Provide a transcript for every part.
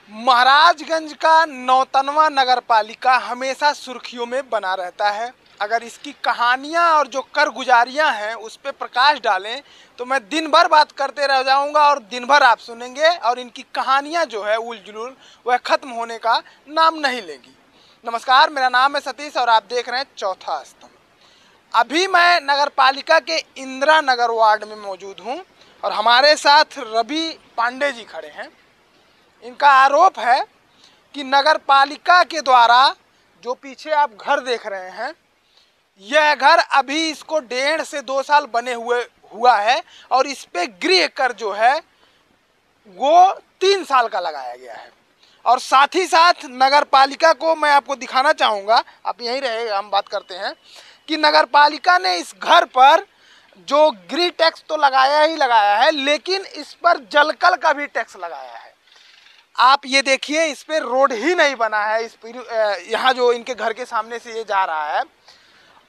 महाराजगंज का नौतनवा नगर पालिका हमेशा सुर्खियों में बना रहता है। अगर इसकी कहानियां और जो कारगुजारियां हैं उस पर प्रकाश डालें तो मैं दिन भर बात करते रह जाऊंगा और दिन भर आप सुनेंगे और इनकी कहानियां जो है उल जुलूल वह ख़त्म होने का नाम नहीं लेगी। नमस्कार, मेरा नाम है सतीश और आप देख रहे हैं चौथा स्तंभ। अभी मैं नगर पालिका के इंदिरा नगर वार्ड में मौजूद हूं और हमारे साथ रवि पांडे जी खड़े हैं। इनका आरोप है कि नगर पालिका के द्वारा जो पीछे आप घर देख रहे हैं, यह घर अभी इसको 1.5 से 2 साल बने हुआ है और इस पे गृह कर जो है वो 3 साल का लगाया गया है। और साथ ही साथ नगर पालिका को मैं आपको दिखाना चाहूँगा, आप यहीं रहे, हम बात करते हैं कि नगर पालिका ने इस घर पर जो गृह टैक्स तो लगाया ही लगाया है, लेकिन इस पर जलकल का भी टैक्स लगाया है। आप ये देखिए, इस पे रोड ही नहीं बना है। इस यहाँ जो इनके घर के सामने से ये जा रहा है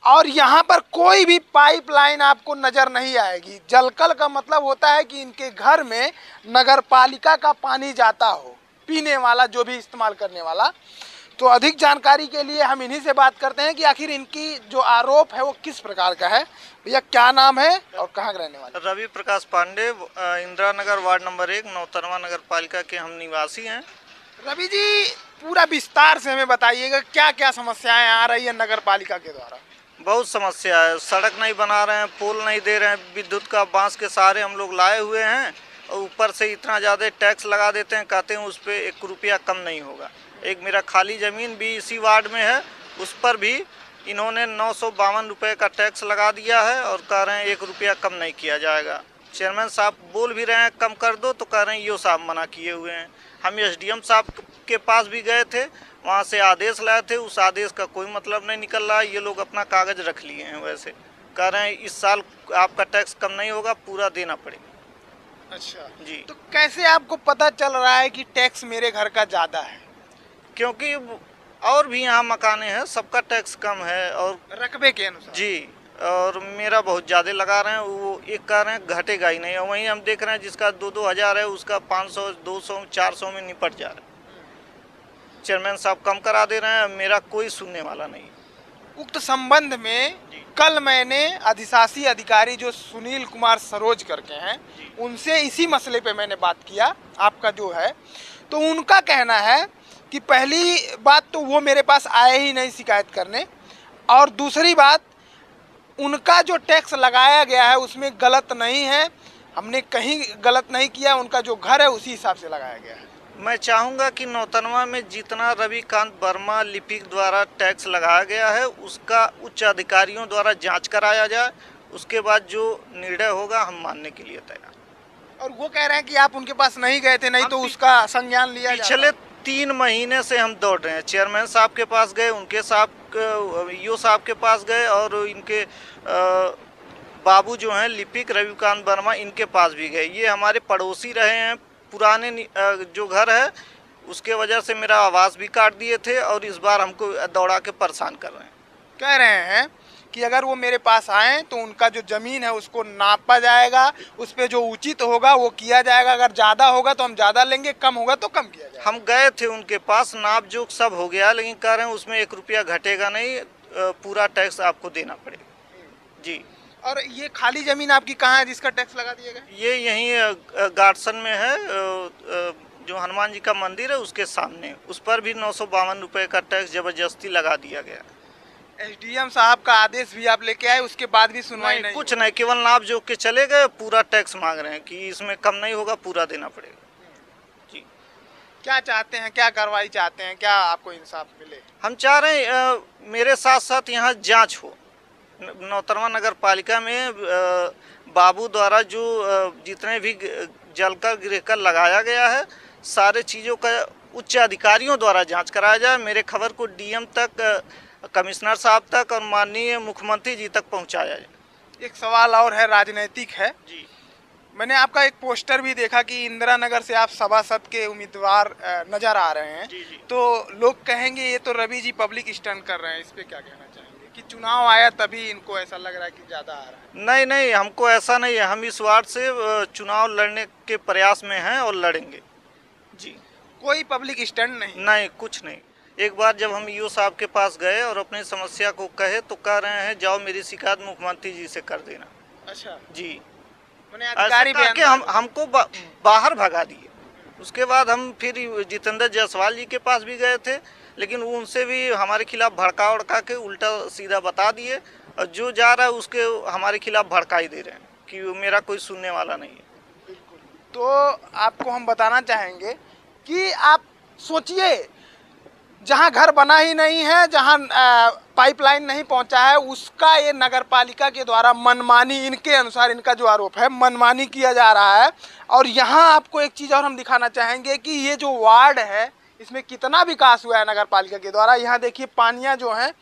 और यहाँ पर कोई भी पाइपलाइन आपको नज़र नहीं आएगी। जलकल का मतलब होता है कि इनके घर में नगर पालिका का पानी जाता हो, पीने वाला, जो भी इस्तेमाल करने वाला। तो अधिक जानकारी के लिए हम इन्हीं से बात करते हैं कि आखिर इनकी जो आरोप है वो किस प्रकार का है। भैया, क्या नाम है और कहाँ के रहने वाले? रवि प्रकाश पांडे, इंदिरा नगर वार्ड नंबर 1 नौतनवा नगर पालिका के हम निवासी हैं। रवि जी, पूरा विस्तार से हमें बताइएगा क्या क्या समस्याएं आ रही है नगर पालिका के द्वारा। बहुत समस्या है, सड़क नहीं बना रहे हैं, पोल नहीं दे रहे हैं, विद्युत का बांस के सहारे हम लोग लाए हुए हैं और ऊपर से इतना ज़्यादा टैक्स लगा देते हैं, कहते हैं उस पर 1 रुपया कम नहीं होगा। एक मेरा खाली ज़मीन भी इसी वार्ड में है, उस पर भी इन्होंने 952 रुपये का टैक्स लगा दिया है और कह रहे हैं 1 रुपया कम नहीं किया जाएगा। चेयरमैन साहब बोल भी रहे हैं कम कर दो, तो कह रहे हैं यो साहब मना किए हुए हैं। हम एसडीएम साहब के पास भी गए थे, वहाँ से आदेश लाए थे, उस आदेश का कोई मतलब नहीं निकल रहा है। ये लोग अपना कागज़ रख लिए हैं, वैसे कह रहे हैं इस साल आपका टैक्स कम नहीं होगा, पूरा देना पड़ेगा। अच्छा जी। तो कैसे आपको पता चल रहा है कि टैक्स मेरे घर का ज़्यादा है? क्योंकि और भी यहाँ मकाने हैं, सबका टैक्स कम है और रकबे के अनुसार। जी, और मेरा बहुत ज़्यादा लगा रहे हैं। वो एक कह रहे हैं घटेगा ही नहीं और वहीं हम देख रहे हैं जिसका 2-2 हज़ार है उसका 500, 200, 400 में निपट जा रहा है। चेयरमैन साहब कम करा दे रहे हैं, मेरा कोई सुनने वाला नहीं। उक्त संबंध में कल मैंने अधिशासी अधिकारी जो सुनील कुमार सरोज करके हैं, उनसे इसी मसले पे मैंने बात किया, आपका जो है। तो उनका कहना है कि पहली बात तो वो मेरे पास आए ही नहीं शिकायत करने, और दूसरी बात उनका जो टैक्स लगाया गया है उसमें गलत नहीं है, हमने कहीं गलत नहीं किया, उनका जो घर है उसी हिसाब से लगाया गया है। मैं चाहूँगा कि नौतनवा में जितना रविकांत वर्मा लिपिक द्वारा टैक्स लगाया गया है उसका उच्च अधिकारियों द्वारा जांच कराया जाए, उसके बाद जो निर्णय होगा हम मानने के लिए तैयार। और वो कह रहे हैं कि आप उनके पास नहीं गए थे, नहीं तो उसका संज्ञान लिया जाता। पिछले 3 महीने से हम दौड़ रहे हैं, चेयरमैन साहब के पास गए, उनके साहब यो साहब के पास गए और इनके बाबू जो हैं लिपिक रविकांत वर्मा, इनके पास भी गए। ये हमारे पड़ोसी रहे हैं, पुराने जो घर है उसके वजह से मेरा आवास भी काट दिए थे और इस बार हमको दौड़ा के परेशान कर रहे हैं। कह रहे हैं कि अगर वो मेरे पास आए तो उनका जो ज़मीन है उसको नापा जाएगा, उस पर जो उचित होगा वो किया जाएगा, अगर ज़्यादा होगा तो हम ज़्यादा लेंगे, कम होगा तो कम किया जाएगा। हम गए थे उनके पास, नाप जोख सब हो गया, लेकिन कह रहे हैं उसमें 1 रुपया घटेगा नहीं, पूरा टैक्स आपको देना पड़ेगा। जी। और ये खाली ज़मीन आपकी कहाँ है जिसका टैक्स लगा दिया गया? ये यहीं गार्डसन में है, जो हनुमान जी का मंदिर है उसके सामने, उस पर भी 952 रुपये का टैक्स ज़बरदस्ती लगा दिया गया। एसडीएम साहब का आदेश भी आप लेके आए, उसके बाद भी सुनवाई नहीं? कुछ नहीं, केवल नाप जोख के चले गए, पूरा टैक्स मांग रहे हैं कि इसमें कम नहीं होगा, पूरा देना पड़ेगा। जी। क्या चाहते हैं, क्या कार्रवाई चाहते हैं, क्या आपको इंसाफ मिले? हम चाह रहे हैं मेरे साथ साथ यहाँ जांच हो। नौतनवा नगर पालिका में बाबू द्वारा जो जितने भी जलकर गृहकर लगाया गया है, सारे चीज़ों का उच्च अधिकारियों द्वारा जांच कराया जाए। मेरे खबर को डीएम तक, कमिश्नर साहब तक और माननीय मुख्यमंत्री जी तक पहुंचाया जाए। एक सवाल और है, राजनीतिक है जी। मैंने आपका एक पोस्टर भी देखा कि इंदिरा नगर से आप सभासद के उम्मीदवार नजर आ रहे हैं। जी जी। तो लोग कहेंगे ये तो रवि जी पब्लिक स्टंट कर रहे हैं, इस पे क्या कहना चाहेंगे कि चुनाव आया तभी इनको ऐसा लग रहा है कि ज़्यादा आ रहा है? नहीं नहीं, हमको ऐसा नहीं है, हम इस वार्ड से चुनाव लड़ने के प्रयास में हैं और लड़ेंगे। जी। कोई पब्लिक स्टैंड नहीं? नहीं, कुछ नहीं। एक बार जब हम ईओ साहब के पास गए और अपनी समस्या को कहे तो कह रहे हैं जाओ मेरी शिकायत मुख्यमंत्री जी से कर देना। अच्छा, जी, मैंने ऐसा अधिकारी कह के हमको बाहर भगा दिए। उसके बाद हम फिर जितेंद्र जायसवाल जी के पास भी गए थे, लेकिन वो उनसे भी हमारे खिलाफ भड़का उड़का के उल्टा सीधा बता दिए, और जो जा रहा है उसके हमारे खिलाफ भड़का ही दे रहे हैं कि मेरा कोई सुनने वाला नहीं है। तो आपको हम बताना चाहेंगे कि आप सोचिए, जहां घर बना ही नहीं है, जहां पाइपलाइन नहीं पहुंचा है, उसका ये नगर पालिका के द्वारा मनमानी, इनके अनुसार इनका जो आरोप है मनमानी किया जा रहा है। और यहां आपको एक चीज़ और हम दिखाना चाहेंगे कि ये जो वार्ड है इसमें कितना विकास हुआ है नगर पालिका के द्वारा। यहाँ देखिए पानियाँ जो हैं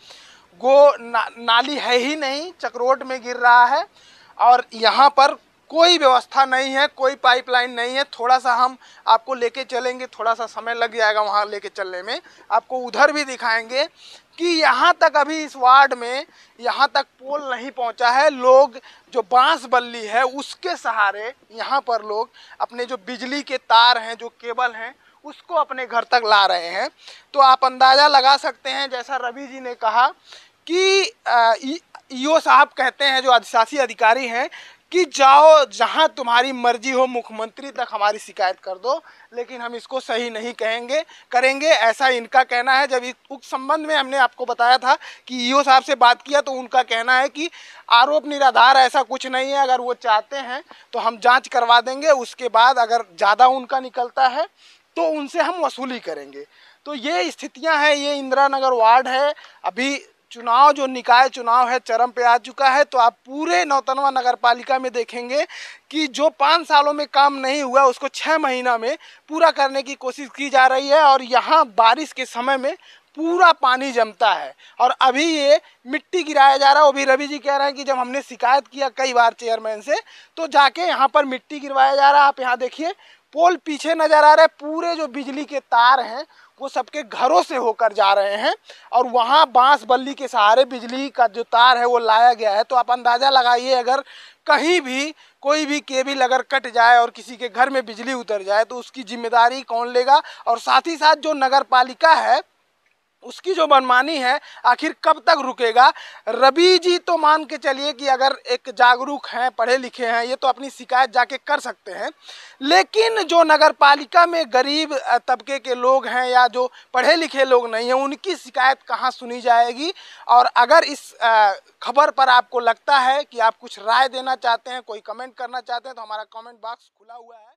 वो नाली है ही नहीं, चक्रोट में गिर रहा है, और यहाँ पर कोई व्यवस्था नहीं है, कोई पाइपलाइन नहीं है। थोड़ा सा हम आपको लेके चलेंगे, थोड़ा सा समय लग जाएगा वहाँ लेके चलने में, आपको उधर भी दिखाएंगे कि यहाँ तक अभी इस वार्ड में यहाँ तक पोल नहीं पहुँचा है। लोग जो बांस बल्ली है उसके सहारे यहाँ पर लोग अपने जो बिजली के तार हैं, जो केबल हैं, उसको अपने घर तक ला रहे हैं। तो आप अंदाज़ा लगा सकते हैं, जैसा रवि जी ने कहा कि ईओ साहब कहते हैं, जो अधिशासी अधिकारी हैं, कि जाओ जहां तुम्हारी मर्जी हो, मुख्यमंत्री तक हमारी शिकायत कर दो, लेकिन हम इसको सही नहीं करेंगे, ऐसा इनका कहना है। जब उस संबंध में हमने आपको बताया था कि ईओ साहब से बात किया, तो उनका कहना है कि आरोप निराधार, ऐसा कुछ नहीं है, अगर वो चाहते हैं तो हम जांच करवा देंगे, उसके बाद अगर ज़्यादा उनका निकलता है तो उनसे हम वसूली करेंगे। तो ये स्थितियां हैं, ये इंदिरा नगर वार्ड है। अभी चुनाव, जो निकाय चुनाव है, चरम पे आ चुका है। तो आप पूरे नौतनवा नगर पालिका में देखेंगे कि जो 5 सालों में काम नहीं हुआ उसको 6 महीना में पूरा करने की कोशिश की जा रही है। और यहाँ बारिश के समय में पूरा पानी जमता है, और अभी ये मिट्टी गिराया जा रहा है। वो भी रवि जी कह रहे हैं कि जब हमने शिकायत किया कई बार चेयरमैन से, तो जाके यहाँ पर मिट्टी गिरवाया जा रहा है। आप यहाँ देखिए, पोल पीछे नज़र आ रहा है, पूरे जो बिजली के तार हैं वो सबके घरों से होकर जा रहे हैं, और वहाँ बांस बल्ली के सहारे बिजली का जो तार है वो लाया गया है। तो आप अंदाज़ा लगाइए, अगर कहीं भी कोई भी केबल अगर कट जाए और किसी के घर में बिजली उतर जाए तो उसकी जिम्मेदारी कौन लेगा। और साथ ही साथ जो नगर पालिका है उसकी जो मनमानी है, आखिर कब तक रुकेगा। रवि जी तो मान के चलिए कि अगर एक जागरूक हैं, पढ़े लिखे हैं, ये तो अपनी शिकायत जाके कर सकते हैं, लेकिन जो नगर पालिका में गरीब तबके के लोग हैं या जो पढ़े लिखे लोग नहीं हैं, उनकी शिकायत कहाँ सुनी जाएगी। और अगर इस खबर पर आपको लगता है कि आप कुछ राय देना चाहते हैं, कोई कमेंट करना चाहते हैं, तो हमारा कमेंट बॉक्स खुला हुआ है।